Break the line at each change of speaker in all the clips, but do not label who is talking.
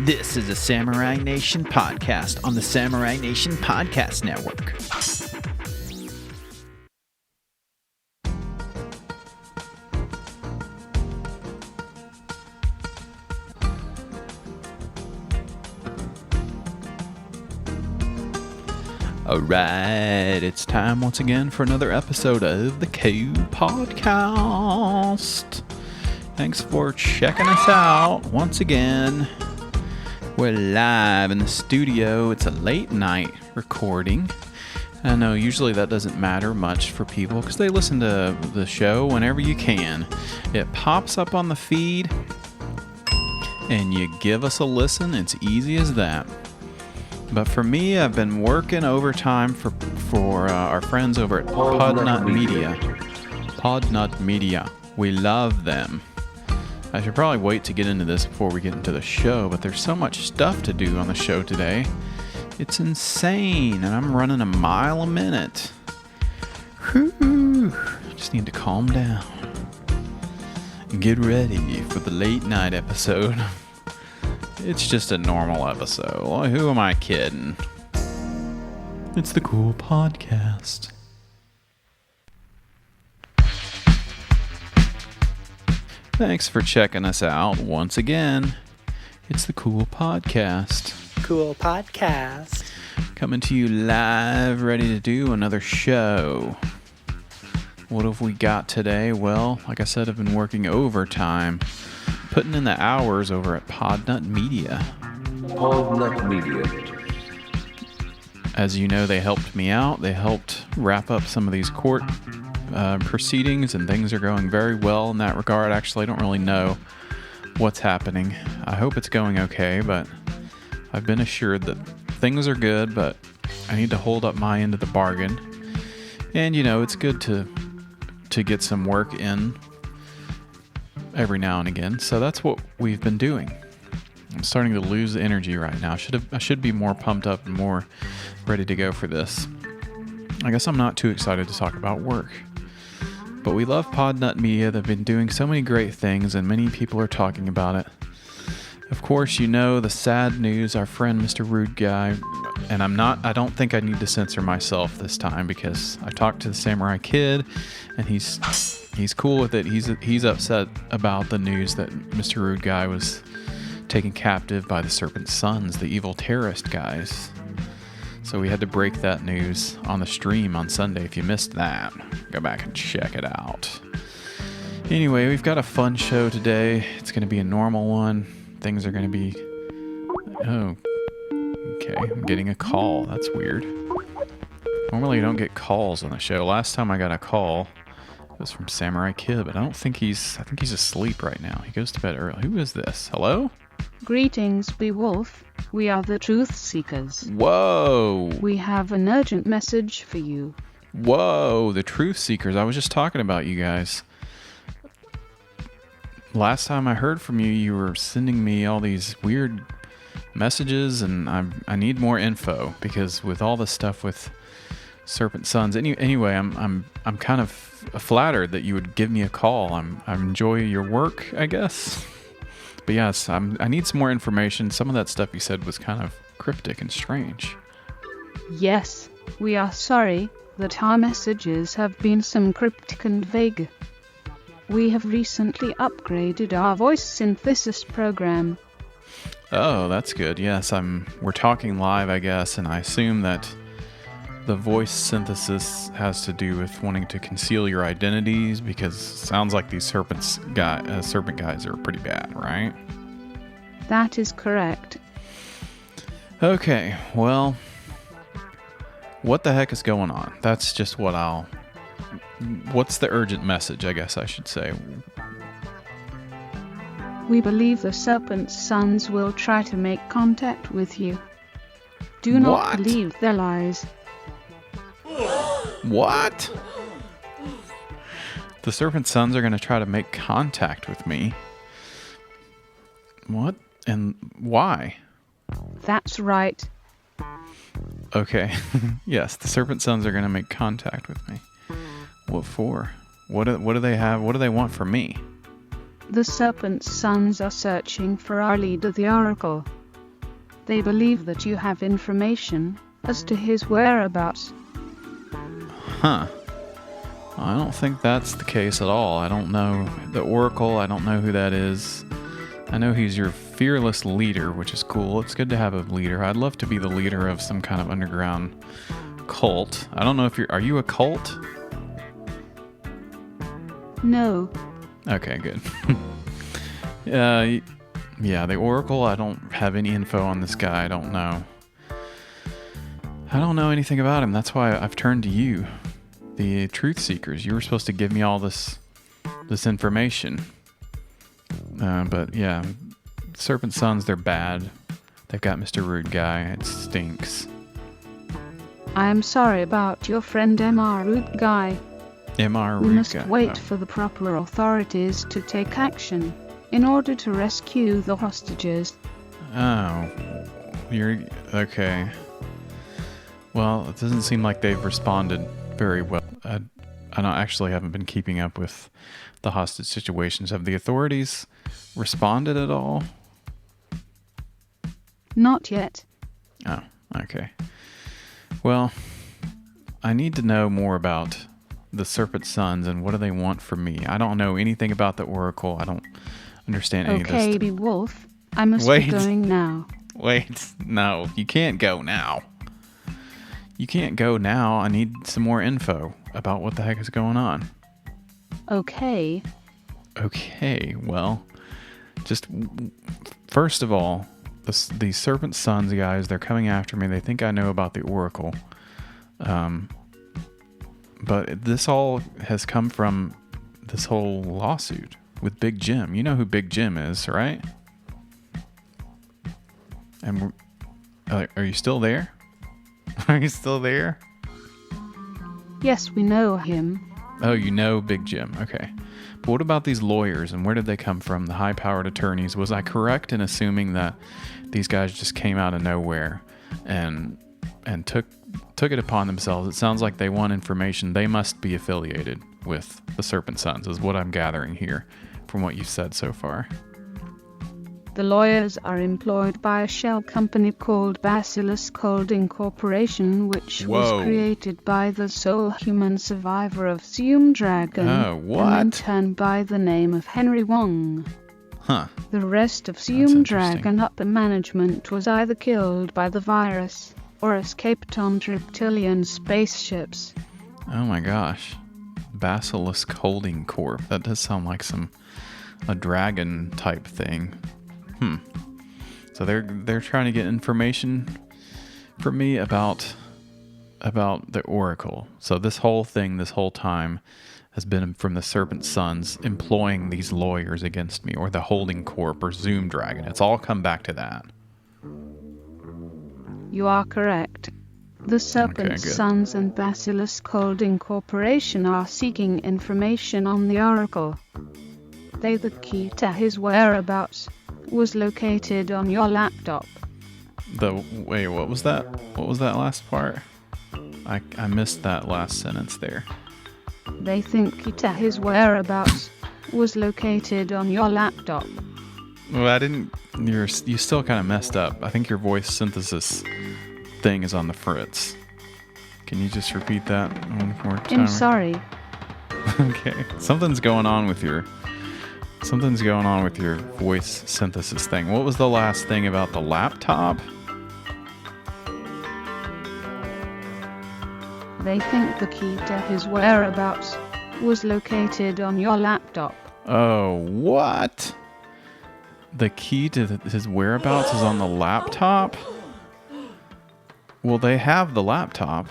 This is a Samurai Nation podcast on the Samurai Nation Podcast Network. Alright, it's time once again for another episode of the Q Podcast. Thanks for checking us out once again. We're live in the studio. It's a late night recording. I know usually that doesn't matter much for people because they listen to the show whenever you can. It pops up on the feed and you give us a listen. It's easy as that. But for me, I've been working overtime for our friends over at Podnut Media. Podnut Media. We love them. I should probably wait to get into this before we get into the show, but there's so much stuff to do on the show today. It's insane, and I'm running a mile a minute. Whew. Just need to calm down and get ready for the late night episode. It's just a normal episode. Who am I kidding? It's the Cool Podcast. Thanks for checking us out once again. It's the Cool Podcast.
Cool Podcast.
Coming to you live, ready to do another show. What have we got today? Well, like I said, I've been working overtime. Putting in the hours over at Podnut Media.
Podnut Media.
As you know, they helped me out. They helped wrap up some of these court proceedings, and things are going very well in that regard. Actually, I don't really know what's happening. I hope it's going okay, but I've been assured that things are good, but I need to hold up my end of the bargain. And, you know, it's good to get some work in every now and again, so that's what we've been doing. I'm starting to lose energy right now. I should be more pumped up and more ready to go for this. I guess I'm not too excited to talk about work. But we love Podnut Media. They've been doing so many great things, and many people are talking about it. Of course, you know the sad news, our friend Mr. Rude Guy, and I don't think I need to censor myself this time because I talked to the Samurai Kid, and he's cool with it. He's upset about the news that Mr. Rude Guy was taken captive by the Serpent Sons, the evil terrorist guys. So we had to break that news on the stream on Sunday. If you missed that, go back and check it out. Anyway, we've got a fun show today. It's going to be a normal one. Things are going to be... Oh, okay. I'm getting a call. That's weird. Normally you don't get calls on the show. Last time I got a call, it was from Samurai Kid, but I think he's asleep right now. He goes to bed early. Who is this? Hello?
Greetings, Beowulf. We are the Truth Seekers.
Whoa!
We have an urgent message for you.
Whoa, the Truth Seekers. I was just talking about you guys. Last time I heard from you, you were sending me all these weird messages, and I need more info because with all the stuff with Serpent Sons. Anyway, I'm kind of flattered that you would give me a call. I enjoy your work, I guess. But yes, I need some more information. Some of that stuff you said was kind of cryptic and strange.
Yes, we are sorry that our messages have been some cryptic and vague. We have recently upgraded our voice synthesis program.
Oh, that's good. Yes, we're talking live, I guess, and I assume that the voice synthesis has to do with wanting to conceal your identities because it sounds like these serpent guys are pretty bad, right?
That is correct.
Okay, well, what the heck is going on? That's just what's the urgent message, I guess I should say.
We believe the Serpent Sons will try to make contact with you. Do not believe their lies.
What? The Serpent Sons are going to try to make contact with me. What? And why?
That's right.
Okay. Yes, the Serpent Sons are going to make contact with me. What for? What do they have? What do they want from me?
The Serpent Sons are searching for our leader, the Oracle. They believe that you have information as to his whereabouts.
Huh. I don't think that's the case at all. I don't know the Oracle. I don't know who that is. I know he's your fearless leader, which is cool. It's good to have a leader. I'd love to be the leader of some kind of underground cult. I don't know if are you a cult?
No,
Okay, good. Yeah, the Oracle, I don't have any info on this guy. I don't know. I don't know anything about him. That's why I've turned to you, the Truth Seekers. You were supposed to give me all this information. But yeah, Serpent Sons, they're bad. They've got Mr. Rude Guy. It stinks.
I am sorry about your friend Mr. Rude Guy.
MR
We
Rude
must
Guy.
wait for the proper authorities to take action in order to rescue the hostages.
Oh, you're okay. Well, it doesn't seem like they've responded very well. I haven't been keeping up with the hostage situations. Have the authorities responded at all?
Not yet.
Oh, okay. Well, I need to know more about the Serpent Sons and what do they want from me. I don't know anything about the Oracle. I don't understand any of this.
Okay, Wolf, I must
Wait.
be going now.
Wait, no, you can't go now. You can't go now. I need some more info about what the heck is going on.
Okay,
Okay, well, just first of all, the Serpent Sons guys, they're coming after me. They think I know about the Oracle. But this all has come from this whole lawsuit with Big Jim. You know who Big Jim is, right? And are you still there? Are you still there?
yes, we know him.
Oh, you know Big Jim. Okay. But what about these lawyers and where did they come from? The high-powered attorneys. Was I correct in assuming that these guys just came out of nowhere and took it upon themselves? It sounds like they want information. They must be affiliated with the Serpent Sons, is what I'm gathering here from what you've said so far.
The lawyers are employed by a shell company called Basilisk Holding Corporation, which
Whoa.
was created by the sole human survivor of Zoom Dragon,
Oh, what?
and in turn by the name of Henry Wong.
Huh.
The rest of Zoom
interesting.
Dragon upper management was either killed by the virus or escaped on reptilian spaceships.
Oh my gosh. Basilisk Holding Corp. That does sound like a dragon type thing. So they're trying to get information from me about the Oracle. So this whole time has been from the Serpent Sons employing these lawyers against me, or the Holding Corp, or Zoom Dragon. It's all come back to that.
You are correct. The Serpent
good.
Sons and Basilisk Holding Corporation are seeking information on the Oracle. The key to his whereabouts was located on your laptop.
Wait, what was that? What was that last part? I missed that last sentence there.
They think key to his whereabouts was located on your laptop.
Well, I didn't. You still kind of messed up. I think your voice synthesis thing is on the fritz. Can you just repeat that one more time?
I'm sorry.
Okay. Something's going on with your voice synthesis thing. What was the last thing about the laptop?
They think the key to his whereabouts was located on your laptop.
Oh, what? The key to his whereabouts is on the laptop? Well, they have the laptop.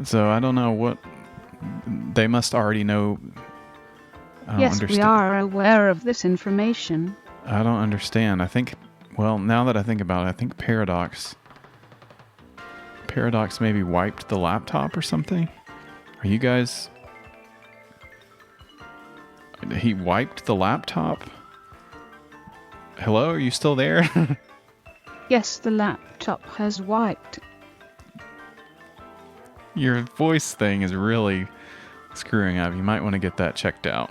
So I don't know what... They must already know... I don't
Yes,
understand.
we are aware of this information.
I don't understand. I think... Well, now that I think about it, I think Paradox maybe wiped the laptop or something? Are you guys... He wiped the laptop? Hello, are you still there?
Yes, the laptop has wiped.
Your voice thing is really screwing up. You might want to get that checked out.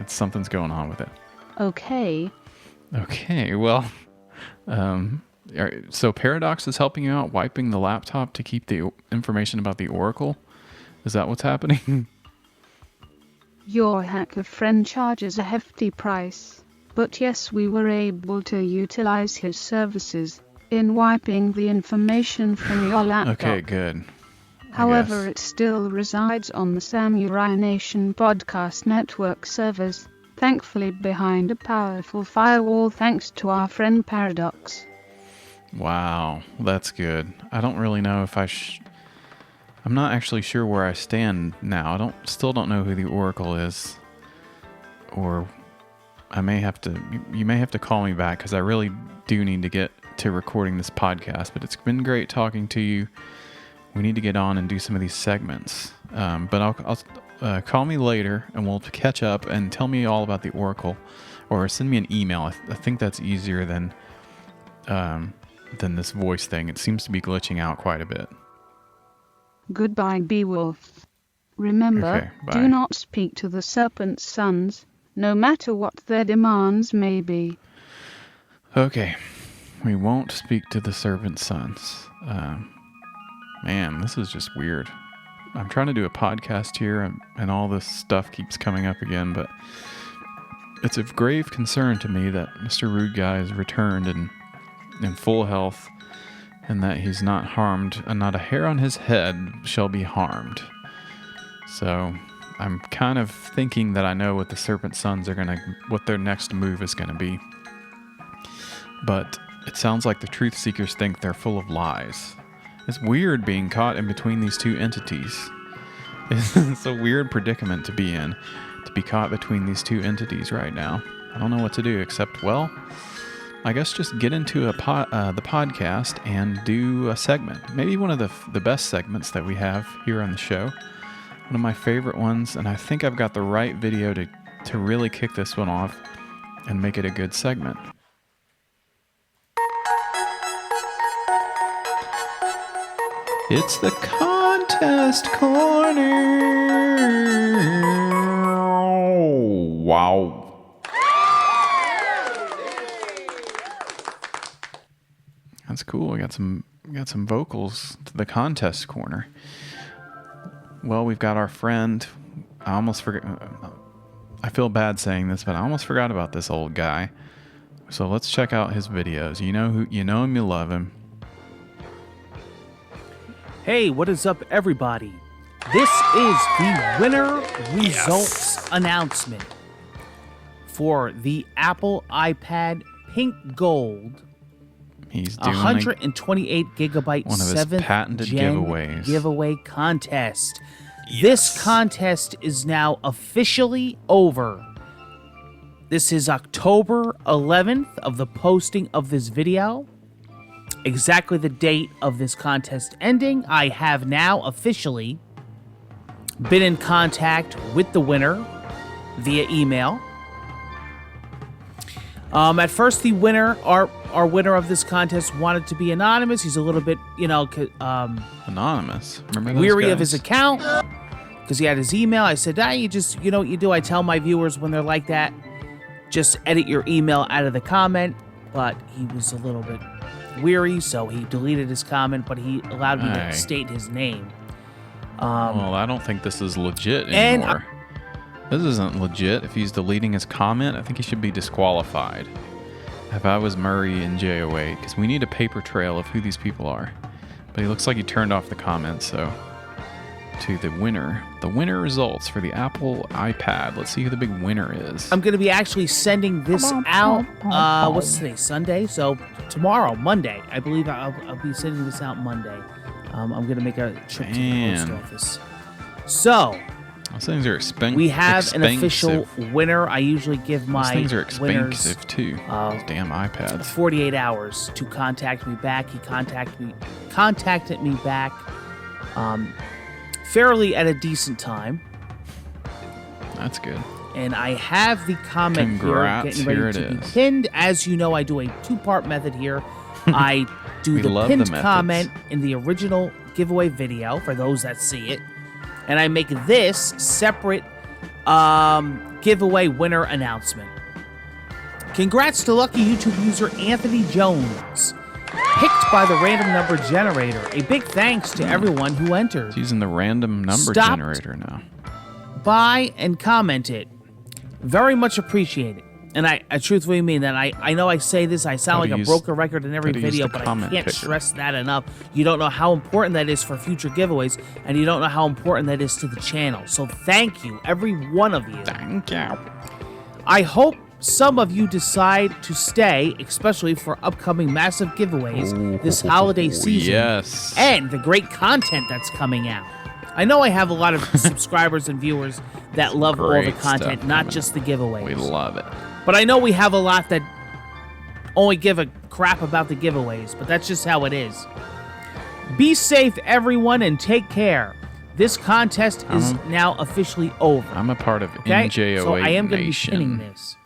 Something's going on with it.
Okay,
Okay, well, So Paradox is helping you out, wiping the laptop to keep the information about the Oracle? Is that what's happening?
Your hacker friend charges a hefty price, but yes, we were able to utilize his services in wiping the information from your laptop.
Okay, good.
However, it still resides on the Samurai Nation Podcast Network servers, thankfully behind a powerful firewall thanks to our friend Paradox.
Wow, that's good. I don't really know if I'm not actually sure where I stand now. Still don't know who the Oracle is. Or I may have to, you may have to call me back because I really do need to get to recording this podcast, but it's been great talking to you. We need to get on and do some of these segments. But I'll call me later and we'll catch up and tell me all about the Oracle, or send me an email. I think that's easier than this voice thing. It seems to be glitching out quite a bit.
Goodbye, Beowulf. Remember,
Okay, bye.
do not speak to the Serpent's sons, no matter what their demands may be.
Okay, we won't speak to the Serpent's sons. Man, this is just weird. I'm trying to do a podcast here, and all this stuff keeps coming up again, but it's of grave concern to me that Mr. Rude Guy has returned in full health, and that he's not harmed, and not a hair on his head shall be harmed. So I'm kind of thinking that I know what the Serpent Sons what their next move is gonna be. But it sounds like the Truth Seekers think they're full of lies. It's weird being caught in between these two entities. It's a weird predicament to be in, to be caught between these two entities right now. I don't know what to do except, well, I guess just get into the podcast and do a segment. Maybe one of the best segments that we have here on the show. One of my favorite ones, and I think I've got the right video to really kick this one off and make it a good segment. It's the contest corner. Wow. That's cool. We got some vocals to the contest corner. Well, we've got our friend. I almost forgot. I feel bad saying this, but I almost forgot about this old guy. So let's check out his videos. You know him, you love him.
Hey, what is up, everybody? This is the winner results announcement for the Apple iPad Pink Gold.
He's doing
128 gigabyte
one of his
7th
patented
gen
giveaways.
Giveaway contest. This contest is now officially over. This is October 11th of the posting of this video. Exactly the date of this contest ending. I have now officially been in contact with the winner via email. At first, the winner, our winner of this contest, wanted to be anonymous. He's a little bit,
Anonymous. Remember those
weary
guys?
of his account because he had his email. I said, you just, you know what you do? I tell my viewers when they're like that, just edit your email out of the comment. But he was a little bit weary, so he deleted his comment, but he allowed me to state his name.
Well, I don't think this is legit
and
anymore. This isn't legit. If he's deleting his comment, I think he should be disqualified. If I was Murray in JO8, because we need a paper trail of who these people are. But he looks like he turned off the comments, so to the winner. The winner results for the Apple iPad. Let's see who the big winner is.
I'm going to be actually sending this out, what's today, Sunday? So tomorrow, Monday. I believe I'll be sending this out Monday. I'm going to make a trip to the post office. So,
those things are expensive.
we have an official winner. I usually give my
Those things are
winners
expensive too. Those damn iPads.
48 hours to contact me back. He contacted me back fairly at a decent time.
That's good.
And I have the comment
Congrats,
here getting ready
here it
to be
is.
pinned. As you know, I do a two-part method here. I do
We
the
love
pinned
the methods.
comment in the original giveaway video for those that see it. And I make this separate giveaway winner announcement. Congrats to lucky YouTube user Anthony Jones. picked by the random number generator. A big thanks to everyone who entered.
It's using the random number
Stopped.
generator now.
By and commented. Very much appreciated. And I truthfully mean that. I know I say this, I sound like a broken record in every
gotta use
video,
the
but I
comment
can't
picker.
stress that enough. You don't know how important that is for future giveaways, and you don't know how important that is to the channel. So thank you, every one of you.
Thank you.
I hope some of you decide to stay, especially for upcoming massive giveaways this holiday season.
Yes.
And the great content that's coming out. I know I have a lot of subscribers and viewers that love all the
Great
content,
stuff
not
coming
just the
up.
giveaways.
We love it.
But I know we have a lot that only give a crap about the giveaways, but that's just how it is. Be safe, everyone, and take care. This contest is now officially over.
I'm a part of
Okay?
NJOA
So I am going to be
Nation.
pinning this.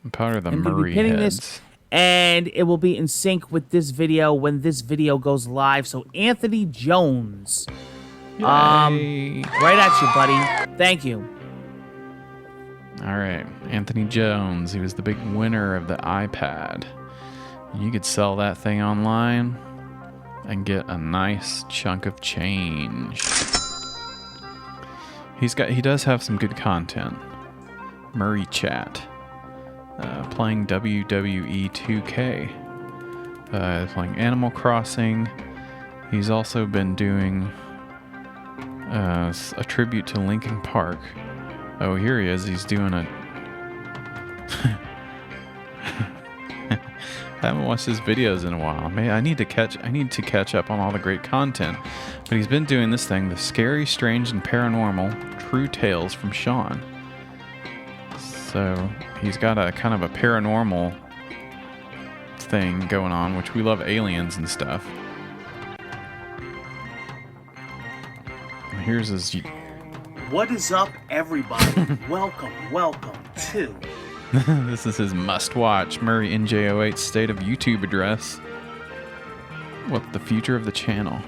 I'm part of the
I'm going to
Murray
be pinning
heads.
this, and it will be in sync with this video when this video goes live. So Anthony Jones,
Yay.
right at you, buddy. Thank you.
All right, Anthony Jones. He was the big winner of the iPad. You could sell that thing online and get a nice chunk of change. He does have some good content. Murray Chat, playing WWE 2K, playing Animal Crossing. He's also been doing a tribute to Linkin Park. Oh, here he is. He's doing a... I haven't watched his videos in a while. Man, I need to catch up on all the great content. But he's been doing this thing, the Scary, Strange, and Paranormal True Tales from Sean. So he's got a kind of a paranormal thing going on, which we love aliens and stuff. And here's his...
What is up, everybody? welcome to...
This is his must-watch Murray NJ08 State of YouTube address. What the future of the channel.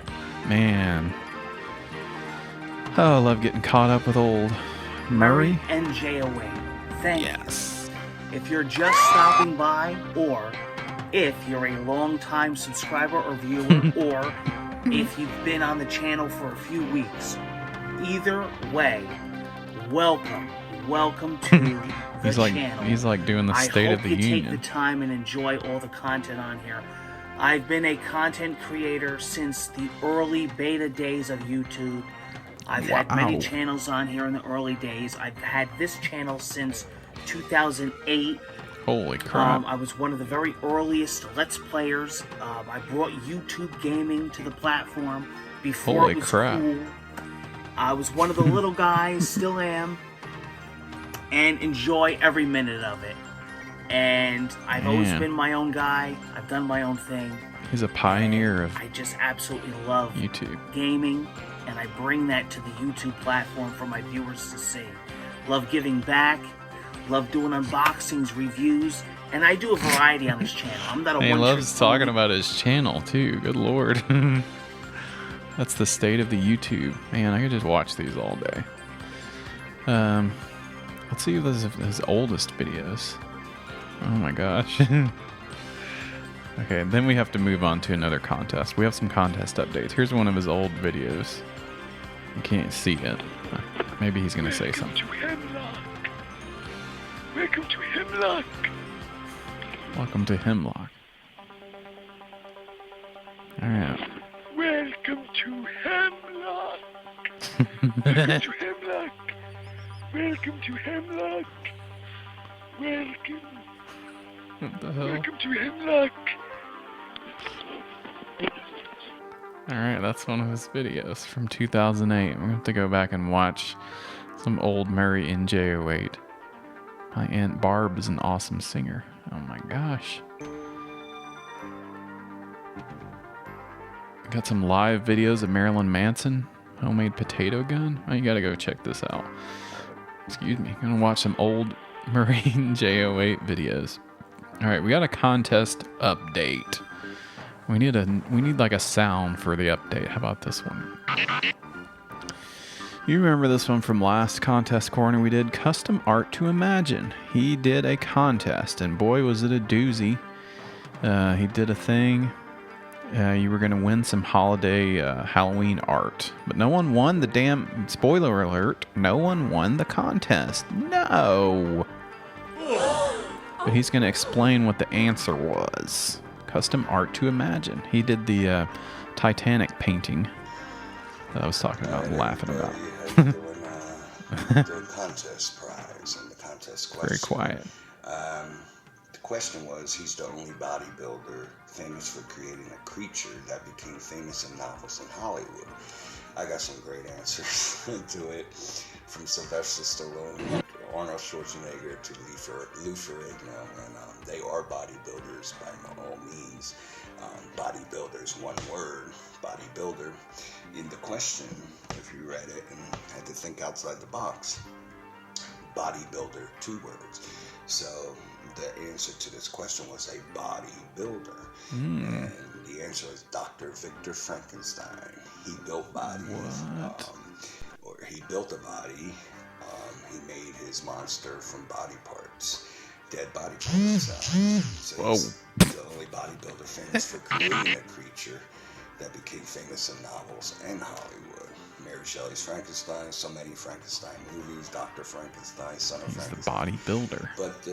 Man. Oh, I love getting caught up with old Murray.
NJ08. Thank
Yes.
you. If you're just stopping by, or if you're a long-time subscriber or viewer, or if you've been on the channel for a few weeks, either way, welcome to the channel.
He's like doing the State of the
I hope you
Union.
take the time and enjoy all the content on here. I've been a content creator since the early beta days of YouTube. I've had many
Wow.
channels on here in the early days. I've had this channel since 2008.
Holy crap.
I was one of the very earliest Let's Players. I brought YouTube gaming to the platform before
Holy
it was
crap.
cool. I was one of the little guys, still am, and enjoy every minute of it. And I've always
Man.
been my own guy. I've done my own thing.
He's a pioneer of
I just absolutely love
YouTube.
gaming, and I bring that to the YouTube platform for my viewers to see. Love giving back, love doing unboxings, reviews, and I do a variety on this channel. I'm not a
And he
one-trick
loves talking
pony.
about his channel too. Good lord. That's the state of the YouTube. Man, I could just watch these all day. Let's see his oldest videos. Oh my gosh. Okay, then we have to move on to another contest. We have some contest updates. Here's one of his old videos. You can't see it. Maybe he's gonna say something.
Welcome to Hemlock.
Welcome to Hemlock. Alright.
Welcome to Hemlock. Welcome to Hemlock. Welcome to Hemlock. Welcome.
What the hell?
Welcome to Hemlock.
Alright, that's one of his videos from 2008. We're going to have to go back and watch some old Murray NJ08. My Aunt Barb is an awesome singer. Oh my gosh. Got some live videos of Marilyn Manson, homemade potato gun. Oh, you gotta go check this out. Excuse me. Gonna watch some old Murray NJ08 videos. Alright, we got a contest update. We need like a sound for the update. How about this one? You remember this one from last contest corner we did? Custom Art to Imagine. He did a contest, and boy was it a doozy. He did a thing You were going to win some holiday Halloween art. But no one won the damn... Spoiler alert. No one won the contest. No! But he's going to explain what the answer was. Custom art to imagine. He did the Titanic painting that I was talking about and laughing about.
The contest prize and the contest question.
Very quiet.
The question was, he's the only bodybuilder famous for creating a creature that became famous in novels in Hollywood. I got some great answers to it, from Sylvester Stallone, Arnold Schwarzenegger to Lou Ferrigno, and they are bodybuilders by all means. Bodybuilders, one word, bodybuilder. In the question, if you read it and had to think outside the box, bodybuilder, 2 words. So the answer to this question was a bodybuilder. And the answer is Dr. Victor Frankenstein. He built bodies. Or he built a body. He made his monster from body parts. Dead body parts. So he's the only bodybuilder famous for creating a creature that became famous in novels and Hollywood. Mary Shelley's Frankenstein, so many Frankenstein movies, Dr. Frankenstein, Son of
He's the
Frankenstein.
bodybuilder.
But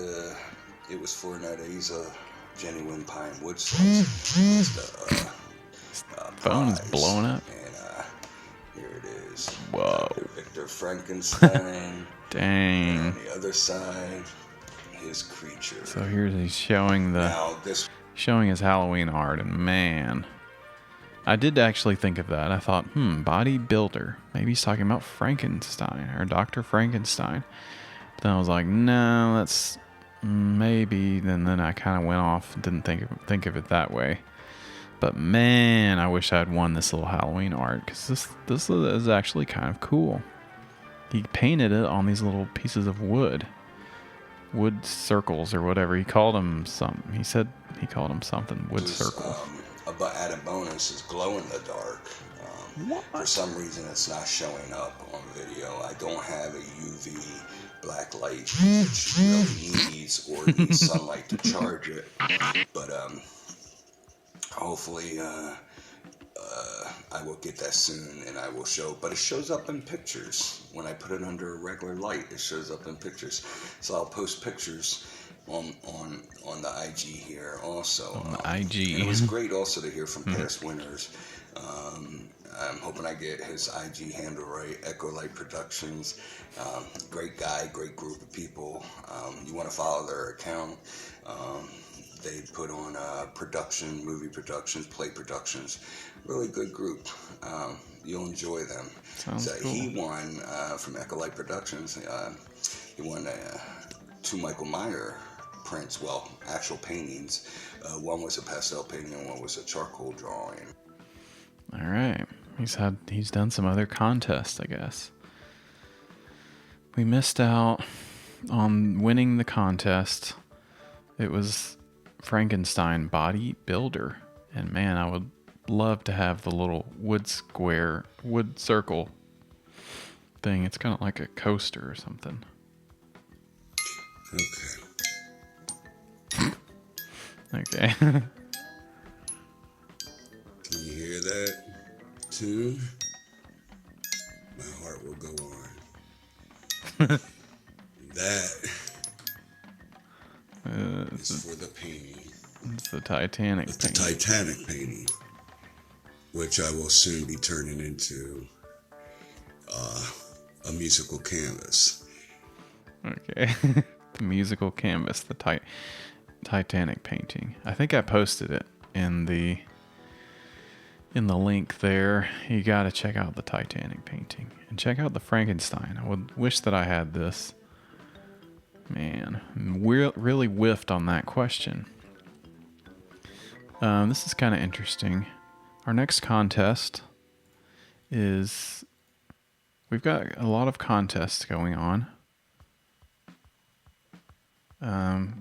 it was for he's a genuine pine wood source.
Phone's
Prize.
blowing up.
And here it is.
Whoa.
Dr. Victor Frankenstein.
Dang.
On the other side, his creature.
So here's he's showing showing his Halloween art, and man, I did actually think of that. I thought, bodybuilder. Maybe he's talking about Frankenstein or Dr. Frankenstein. But then I was like, no, that's maybe. And then I kind of went off and didn't think of it that way. But man, I wish I'd won this little Halloween art, because this is actually kind of cool. He painted it on these little pieces of wood circles or whatever. He called them something. He said he called them something. Wood circle.
But added bonus is glow in the dark. For some reason, it's not showing up on video. I don't have a UV black light, which really needs sunlight to charge it. But hopefully, I will get that soon, and I will show. But it shows up in pictures when I put it under a regular light. It shows up in pictures, so I'll post pictures on the IG here also.
On the IG.
And it was great also to hear from past winners. I'm hoping I get his IG handle right. Echo Light Productions. Great guy, great group of people. You want to follow their account. They put on movie productions, play productions. Really good group. You'll enjoy them.
Sounds cool.
He won from Echo Light Productions. He won 2 Michael Meyer prints, actual paintings. One was a pastel painting and one was a charcoal drawing.
All right. He's done some other contests, I guess. We missed out on winning the contest. It was Frankenstein bodybuilder, and man, I would love to have the little wood circle thing. It's kind of like a coaster or something. Okay.
Can you hear that tune? My heart will go on. That is for the painting.
It's the Titanic
It's the Titanic painting, which I will soon be turning into a musical canvas.
Okay. The musical canvas, the Titanic painting. I think I posted it in the link there. You got to check out the Titanic painting and check out the Frankenstein. I would wish that I had this. Man, really whiffed on that question. This is kind of interesting. Our next contest is... We've got a lot of contests going on.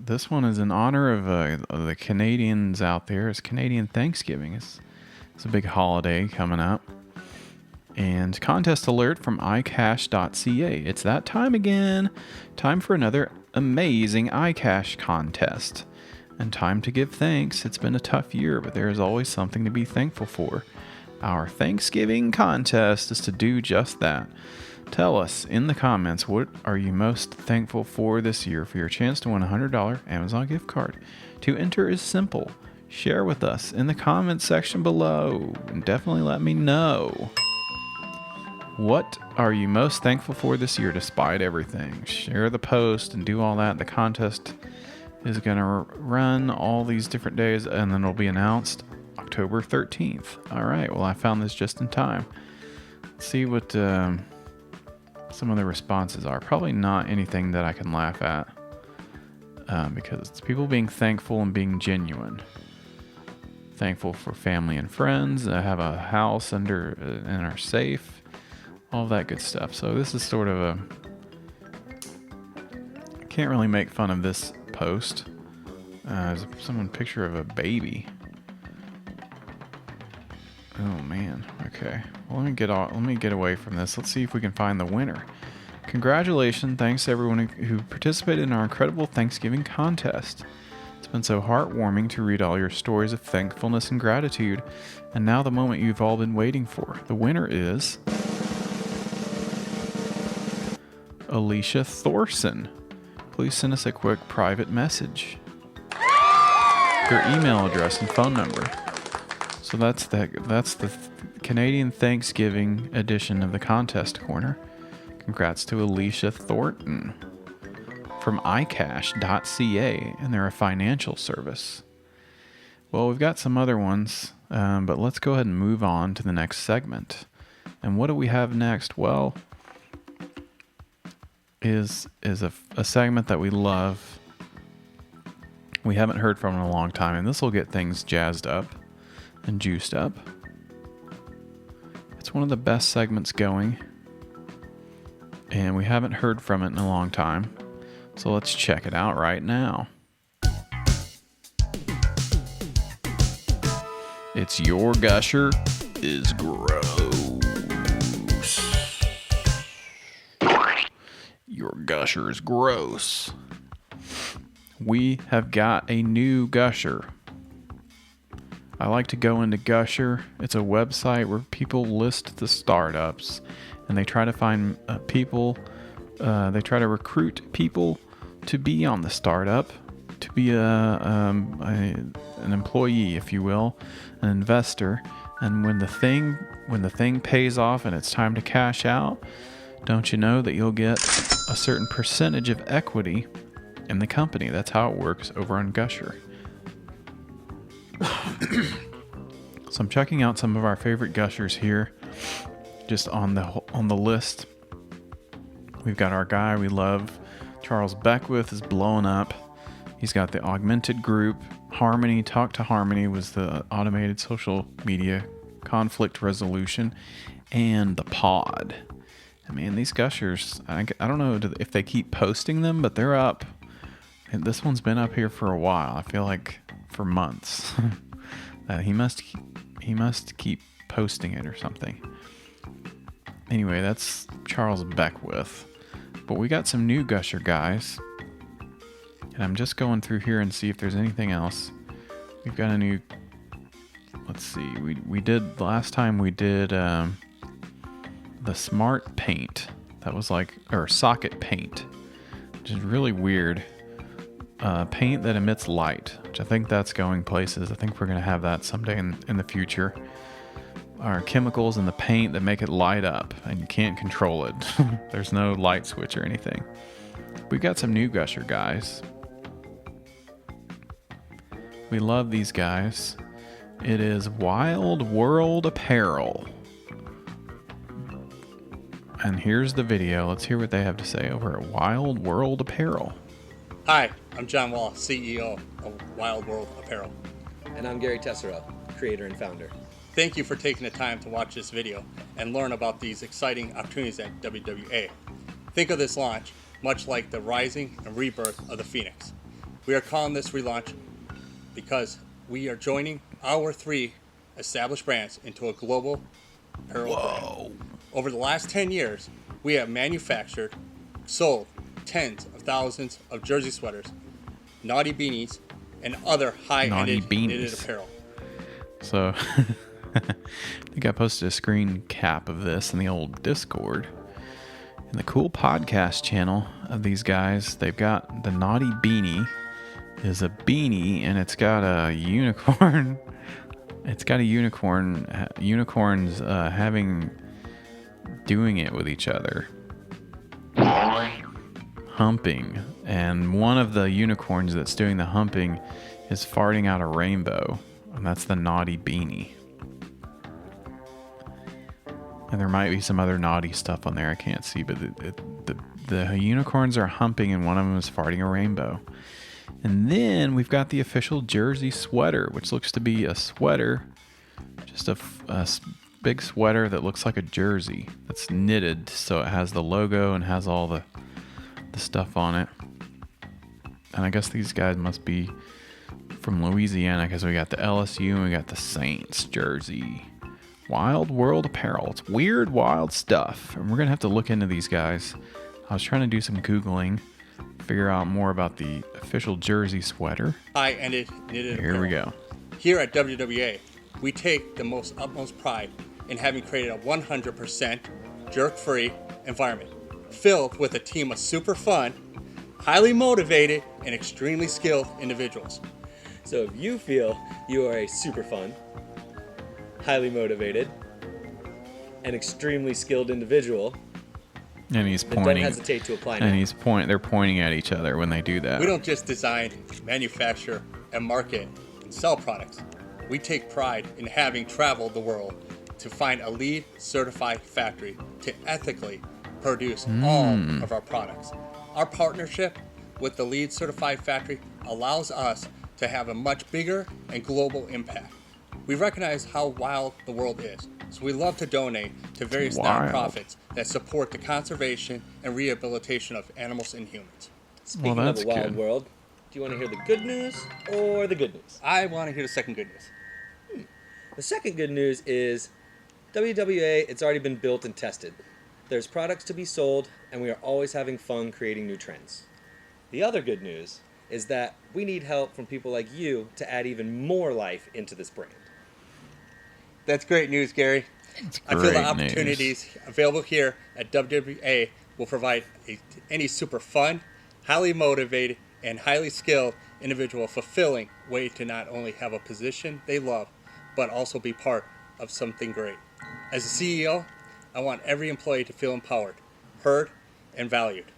This one is in honor of the Canadians out there. It's Canadian Thanksgiving. It's a big holiday coming up. And contest alert from iCash.ca. It's that time again. Time for another amazing iCash contest. and time to give thanks. It's been a tough year, but there is always something to be thankful for. Our Thanksgiving contest is to do just that. Tell us in the comments, what are you most thankful for this year? For your chance to win a $100 Amazon gift card. To enter is simple. Share with us in the comments section below, and definitely let me know. What are you most thankful for this year despite everything? Share the post and do all that. The contest is going to run all these different days, and then it'll be announced October 13th. All right, well, I found this just in time. Let's see what some of the responses are. Probably not anything that I can laugh at, because it's people being thankful and being genuine. Thankful for family and friends, have a house and are safe, all that good stuff. So this is sort of I can't really make fun of this post. There's someone picture of a baby. Oh man. Okay. Well, let me get away from this. Let's see if we can find the winner. Congratulations. Thanks to everyone who participated in our incredible Thanksgiving contest. It's been so heartwarming to read all your stories of thankfulness and gratitude. And now the moment you've all been waiting for. The winner is Alicia Thorson. Please send us a quick private message. Your email address and phone number. So that's the Canadian Thanksgiving edition of the Contest Corner. Congrats to Alicia Thornton from iCash.ca, and they're a financial service. Well, we've got some other ones, but let's go ahead and move on to the next segment. And what do we have next? Well, is a segment that we love. We haven't heard from in a long time, and this will get things jazzed up and juiced up. It's one of the best segments going, and we haven't heard from it in a long time. So let's check it out right now. It's Your Gusher is Gross. Your Gusher is Gross. We have got a new Gusher. I like to go into Gusher. It's a website where people list the startups, and they try to find people. They try to recruit people to be on the startup, to be an employee, if you will, an investor. And when the thing pays off and it's time to cash out, don't you know that you'll get a certain percentage of equity in the company? That's how it works over on Gusher. So I'm checking out some of our favorite Gushers here, just on the list. We've got our guy we love, Charles Beckwith, is blowing up. He's got the Augmented Group, Harmony. Talk to Harmony was the automated social media conflict resolution, and the Pod. I mean, these Gushers, I don't know if they keep posting them, but they're up. And this one's been up here for a while. I feel like for months. He must keep posting it or something. Anyway, that's Charles Beckwith. But we got some new Gusher guys. And I'm just going through here and see if there's anything else. We've got a new... Let's see. We did... Last time we did the Smart Paint. That was like... Or Socket Paint. Which is really weird. Paint that emits light. Which I think that's going places. I think we're going to have that someday in the future. Are chemicals in the paint that make it light up, and you can't control it. There's no light switch or anything. We got some new Gusher guys. We love these guys. It is Wild World Apparel. And here's the video. Let's hear what they have to say over at Wild World Apparel.
Hi, I'm John Wall, CEO of Wild World Apparel.
And I'm Gary Tessera, creator and founder.
Thank you for taking the time to watch this video and learn about these exciting opportunities at WWA. Think of this launch much like the rising and rebirth of the Phoenix. We are calling this relaunch because we are joining our 3 established brands into a global apparel brand. Over the last 10 years, we have manufactured, sold tens of thousands of jersey sweaters, naughty beanies, and other high-ended
beanies.
knitted apparel.
So I think I posted a screen cap of this in the old Discord. In the cool podcast channel of these guys, they've got the Naughty Beanie is a beanie, and it's got a unicorn. It's got a unicorn. Unicorns doing it with each other, humping. And one of the unicorns that's doing the humping is farting out a rainbow, and that's the Naughty Beanie. And there might be some other naughty stuff on there I can't see, but the unicorns are humping, and one of them is farting a rainbow. And then we've got the official jersey sweater, which looks to be a sweater, just a big sweater that looks like a jersey that's knitted, so it has the logo and has all the stuff on it. And I guess these guys must be from Louisiana, because we got the LSU and we got the Saints jersey. Wild World Apparel. It's weird, wild stuff. And we're going to have to look into these guys. I was trying to do some Googling, figure out more about the official jersey sweater.
High-ended knitted apparel.
Here we go.
Here at WWA, we take the utmost pride in having created a 100% jerk-free environment filled with a team of super fun, highly motivated, and extremely skilled individuals.
So if you feel you are a super fun, highly motivated, and extremely skilled individual,
And he's
then don't
pointing.
hesitate to apply
And
now.
they're pointing at each other when they do that.
We don't just design, manufacture, and market and sell products. We take pride in having traveled the world to find a LEED certified factory to ethically produce all of our products. Our partnership with the LEED certified factory allows us to have a much bigger and global impact. We recognize how wild the world is, so we love to donate to various
Wild.
nonprofits that support the conservation and rehabilitation of animals and humans.
Speaking
that's
of a wild
good.
world, do you want to hear the good news or the good news?
I want to hear the second good news.
The second good news is WWA, it's already been built and tested. There's products to be sold, and we are always having fun creating new trends. The other good news is that we need help from people like you to add even more life into this brand.
That's great news, Gary. I feel the
great
opportunities available here at WWA will provide any super fun, highly motivated, and highly skilled individual a fulfilling way to not only have a position they love, but also be part of something great. As a CEO, I want every employee to feel empowered, heard, and valued.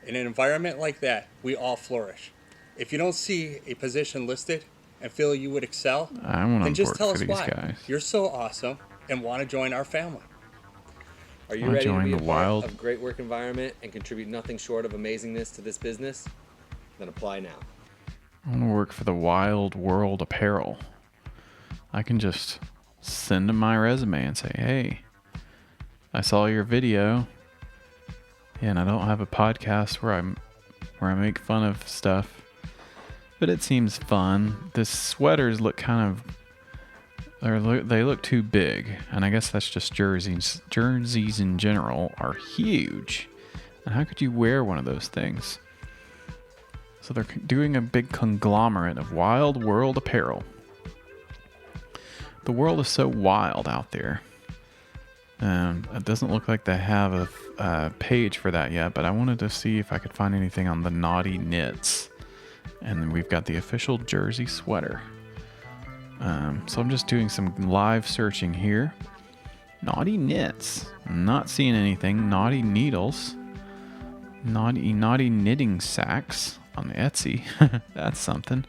In an environment like that, we all flourish. If you don't see a position listed and feel you would excel,
I want
then
to
just
work
tell
for
us
these
why.
guys.
You're so awesome and want to join our family.
Are you
Wanna
ready to
join
be a
the
part
wild?
of a great work environment and contribute nothing short of amazingness to this business? Then apply now.
I want to work for the Wild World Apparel. I can just send them my resume and say, hey, I saw your video, and I don't have a podcast where I make fun of stuff, but it seems fun. The sweaters look they look too big, and I guess that's just jerseys. Jerseys in general are huge, and how could you wear one of those things? So they're doing a big conglomerate of Wild World Apparel. The world is so wild out there. It doesn't look like they have a page for that yet, but I wanted to see if I could find anything on the Naughty Knits. And then we've got the official jersey sweater. So I'm just doing some live searching here. Naughty Knits. I'm not seeing anything. Naughty Needles. Naughty knitting sacks on the Etsy. That's something.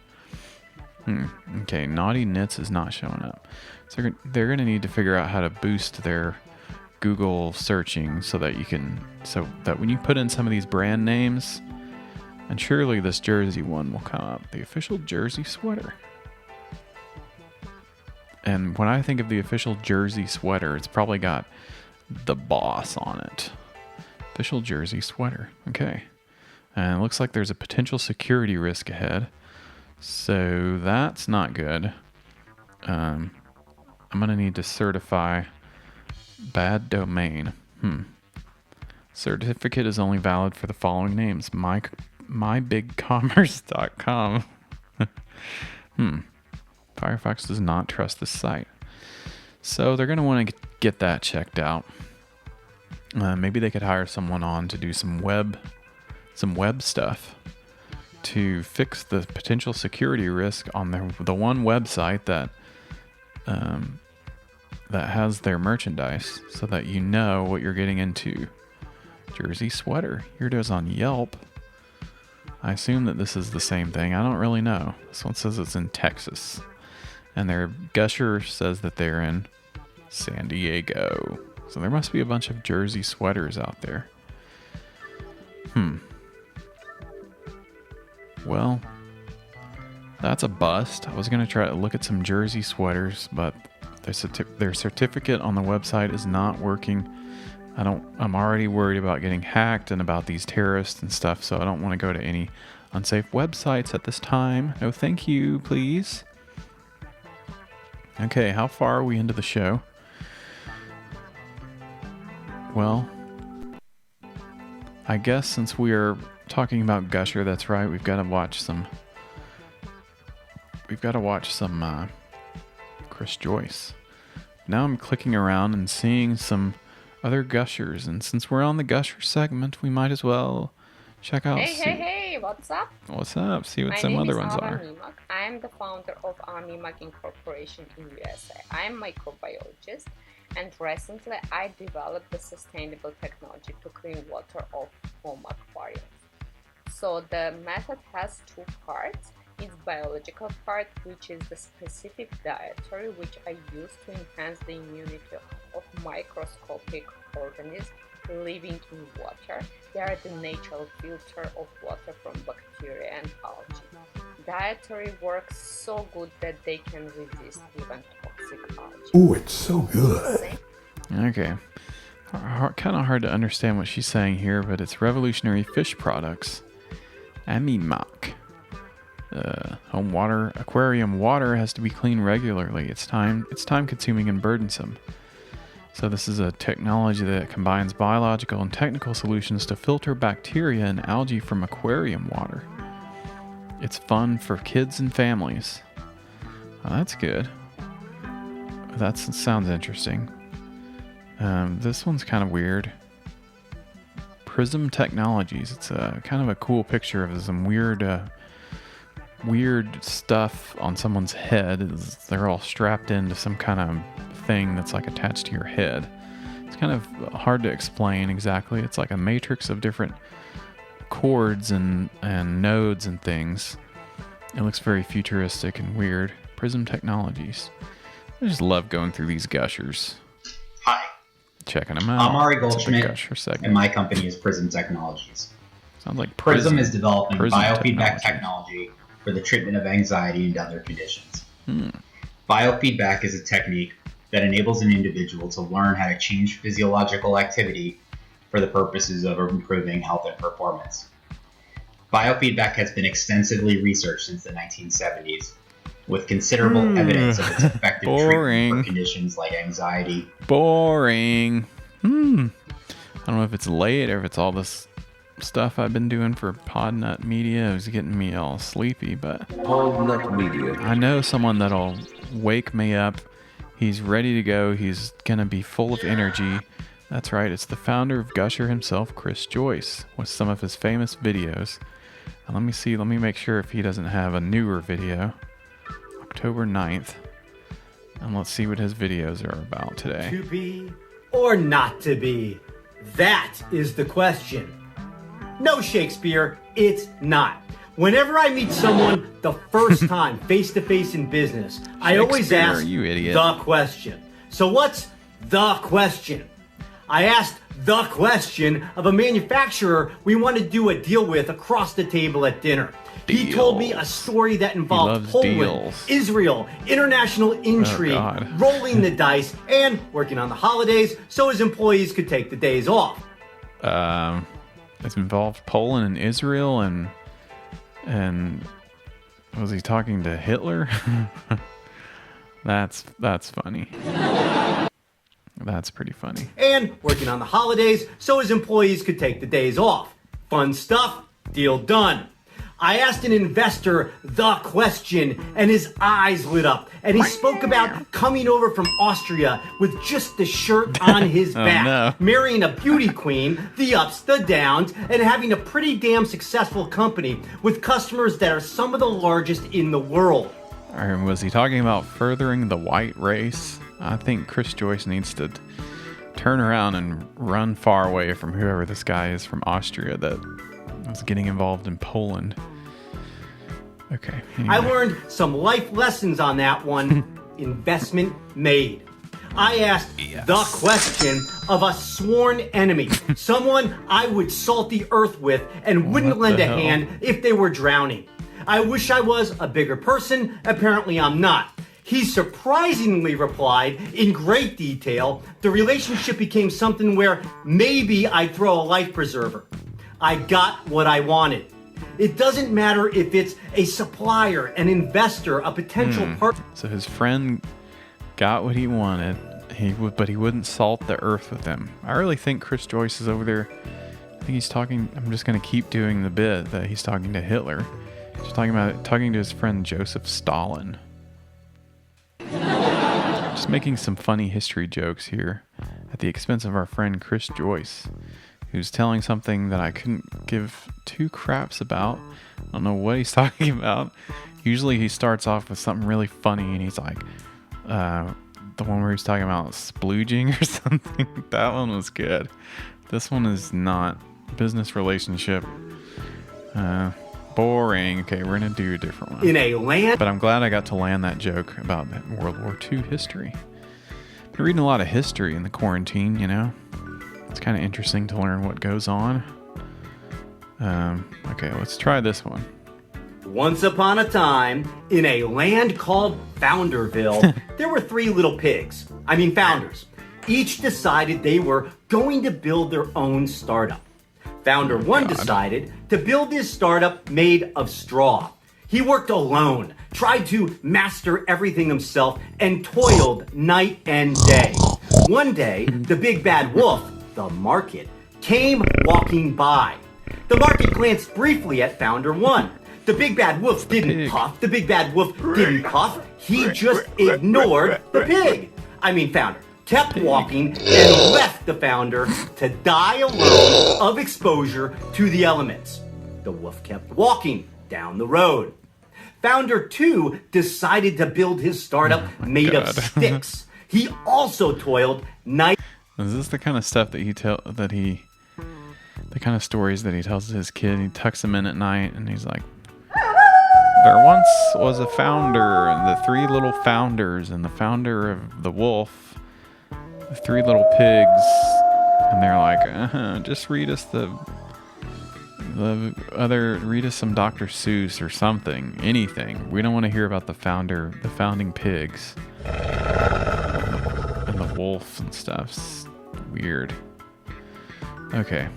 Okay, Naughty Knits is not showing up. So they're going to need to figure out how to boost their Google searching so that when you put in some of these brand names, and surely this jersey one will come up. The official jersey sweater. And when I think of the official jersey sweater, it's probably got the boss on it. Official jersey sweater. Okay. And it looks like there's a potential security risk ahead. So that's not good. I'm going to need to certify bad domain. Certificate is only valid for the following names. mybigcommerce.com. Firefox does not trust this site. So they're going to want to get that checked out. Maybe they could hire someone on to do some web stuff to fix the potential security risk on the one website that has their merchandise, so that you know what you're getting into. Jersey sweater. Here it is on Yelp. I assume that this is the same thing. I don't really know. This one says it's in Texas. And their Gusher says that they're in San Diego. So there must be a bunch of Jersey sweaters out there. Well, that's a bust. I was going to try to look at some Jersey sweaters, but their certificate on the website is not working. I'm already worried about getting hacked and about these terrorists and stuff, so I don't want to go to any unsafe websites at this time. No thank you, please. Okay, how far are we into the show? Well, I guess since we are talking about Gusher, that's right, we've got to watch some Chris Joyce. Now I'm clicking around and seeing some other Gushers, and since we're on the Gusher segment, we might as well check out.
Hey, what's up?
What's up? See what some other ones are.
Mimak. I am the founder of Mimak Incorporation in USA. I am microbiologist, and recently I developed the sustainable technology to clean water of home aquariums. So the method has two parts. Its biological part, which is the specific dietary which I use to enhance the immunity of microscopic organisms living in water. They are the natural filter of water from bacteria and algae. Dietary works so good that they can resist even toxic algae.
Ooh, it's so good.
Okay. Kind of hard to understand what she's saying here, but it's Revolutionary Fish Products. Mimak. Home water, aquarium water has to be cleaned regularly. It's time consuming and burdensome. So this is a technology that combines biological and technical solutions to filter bacteria and algae from aquarium water. It's fun for kids and families. Well, that's good. That sounds interesting. This one's kind of weird. Prism Technologies. It's kind of a cool picture of some weird stuff on someone's head. They're all strapped into some kind of thing that's like attached to your head. It's kind of hard to explain exactly. It's like a matrix of different cords and nodes and things. It looks very futuristic and weird. Prism Technologies. I just love going through these Gushers.
Hi.
Checking them out.
I'm Ari Goldschmidt,
Gusher segment.
and my company is Prism Technologies.
Sounds like
Prism is developing
Prism
biofeedback technology for the treatment of anxiety and other conditions.
Hmm.
Biofeedback is a technique that enables an individual to learn how to change physiological activity for the purposes of improving health and performance. Biofeedback has been extensively researched since the 1970s, with considerable evidence of its effective treatment for conditions like anxiety.
Boring. I don't know if it's late or if it's all this stuff I've been doing for Podnut Media. It was getting me all sleepy, but
Podnut Media.
I know someone that'll wake me up. He's ready to go. He's gonna be full of energy. That's right, it's the founder of Gusher himself, Chris Joyce, with some of his famous videos. And let me make sure if he doesn't have a newer video. October 9th. And let's see what his videos are about today.
To be or not to be? That is the question. No, Shakespeare, it's not. Whenever I meet someone the first time face-to-face in business, I always ask
you idiot.
the question. So what's the question? I asked the question of a manufacturer we want to do a deal with across the table at dinner. He told me a story that involved Poland, Israel, international intrigue, rolling the dice, and working on the holidays so his employees could take the days off.
It's involved Poland and Israel, and was he talking to Hitler? That's funny. That's pretty funny.
And working on the holidays so his employees could take the days off. Fun stuff, deal done. I asked an investor the question, and his eyes lit up. And he spoke about coming over from Austria with just the shirt on his back,
no.
marrying a beauty queen, the ups, the downs, and having a pretty damn successful company with customers that are some of the largest in the world.
Or was he talking about furthering the white race? I think Chris Joyce needs to turn around and run far away from whoever this guy is from Austria that was getting involved in Poland. Okay. Anyway.
I learned some life lessons on that one. Investment made. I asked the question of a sworn enemy, someone I would salt the earth with and wouldn't lend a hand if they were drowning. I wish I was a bigger person. Apparently I'm not. He surprisingly replied in great detail. The relationship became something where maybe I'd throw a life preserver. I got what I wanted. It doesn't matter if it's a supplier, an investor, a potential partner.
So his friend got what he wanted, but he wouldn't salt the earth with him. I really think Chris Joyce is over there. I think he's talking. I'm just going to keep doing the bit that he's talking to Hitler. He's talking to his friend Joseph Stalin. Just making some funny history jokes here at the expense of our friend Chris Joyce, who's telling something that I couldn't give two craps about. I don't know what he's talking about. Usually he starts off with something really funny and he's like, the one where he's talking about splooging or something. That one was good. This one is not. Business relationship. Boring. Okay, we're going to do a different one.
In a land.
But I'm glad I got to land that joke about that World War II history. Been reading a lot of history in the quarantine, you know. It's kind of interesting to learn what goes on. Okay, let's try this one.
Once upon a time, in a land called Founderville, there were three little pigs. Founders. Each decided they were going to build their own startup. Founder one decided to build his startup made of straw. He worked alone, tried to master everything himself, and toiled night and day. One day, the big bad wolf, the market, came walking by. The market glanced briefly at Founder one. The big bad wolf didn't puff. The big bad wolf didn't puff. He just ignored the pig. Founder kept walking and left the founder to die alone of exposure to the elements. The wolf kept walking down the road. Founder 2 decided to build his startup made of sticks. He also toiled night.
Is this the kind of stuff that the kind of stories that he tells his kid? He tucks him in at night and he's like, there once was a founder and the three little founders and the founder of the wolf, the three little pigs, and they're like, just read us read us some Dr. Seuss or something, anything. We don't want to hear about the founding pigs and the wolf and stuff. It's weird. Okay.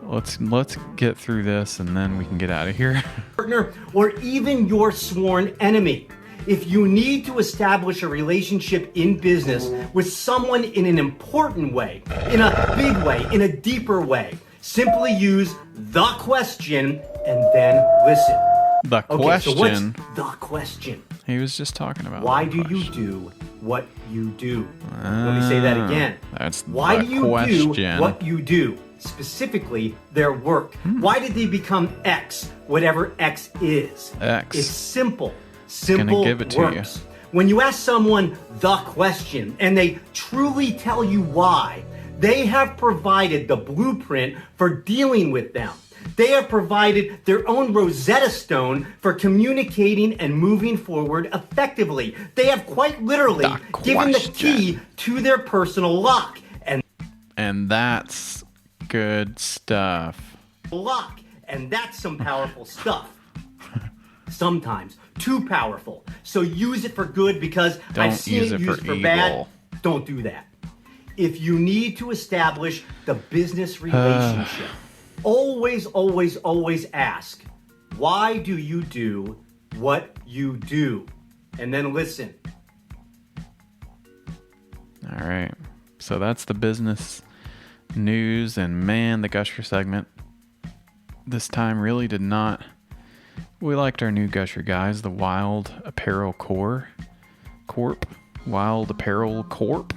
Let's get through this and then we can get out of here.
Partner or even your sworn enemy. If you need to establish a relationship in business with someone in an important way, in a big way, in a deeper way, simply use the question and then listen.
The question?
So what's the question?
He was just talking about
why do you do what you do? Let me say that again.
That's
why
the
do you
question.
do what you do? Specifically, their work. Why did they become X, whatever X is?
X.
It's simple. Simple
give it to
works. When you ask someone the question and they truly tell you why, they have provided the blueprint for dealing with them. They have provided their own Rosetta Stone for communicating and moving forward effectively. They have quite literally given the key to their personal lock.
And that's good stuff.
Lock. And that's some powerful stuff. Sometimes too powerful. So use it for good because I've seen it used for bad. Don't do that. If you need to establish the business relationship, always, always, always ask, why do you do what you do? And then listen.
All right. So that's the business news and man, the Gusher segment. this time really did not. We liked our new Gusher guys, the Wild Apparel Corp. Wild Apparel Corp.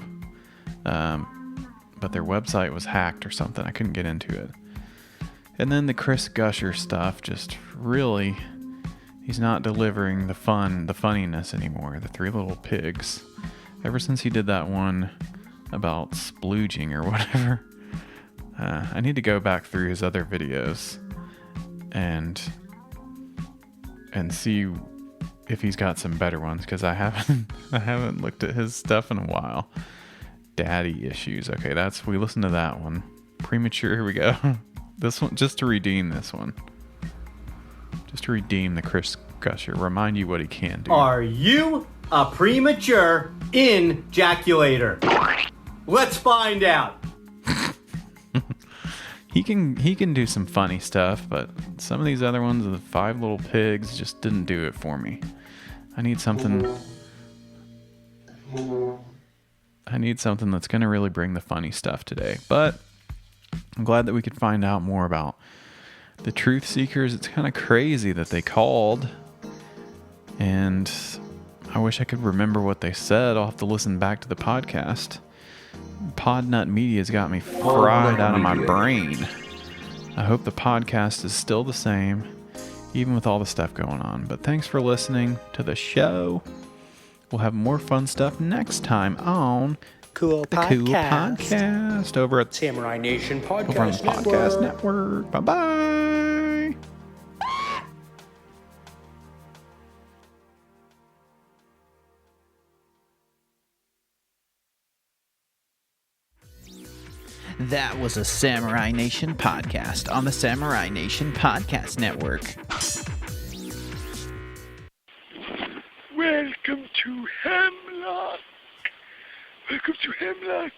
But their website was hacked or something. I couldn't get into it. And then the Chris Gusher stuff, just really, he's not delivering the funniness anymore. The Three Little Pigs. Ever since he did that one about splooging or whatever, I need to go back through his other videos and see if he's got some better ones, because I haven't looked at his stuff in a while. Daddy issues. Okay, we listened to that one. Premature. Here we go. This one, just to redeem this one. Just to redeem the Chris Gusher. Remind you what he can do.
Are you a premature ejaculator? Let's find out.
He can do some funny stuff, but some of these other ones, the Five Little Pigs, just didn't do it for me. I need something that's going to really bring the funny stuff today. But I'm glad that we could find out more about the Truth Seekers. It's kind of crazy that they called, and I wish I could remember what they said. I'll have to listen back to the podcast. Podnut Media's got me fried out of my brain. I hope the podcast is still the same, even with all the stuff going on. But thanks for listening to the show. We'll have more fun stuff next time on
Cool
the Cool Podcast over at
Samurai Nation Podcast
over on the Podcast Network. Bye-bye.
That was a Samurai Nation podcast on the Samurai Nation Podcast Network.
Welcome to Hemlock. Welcome to Hemlock.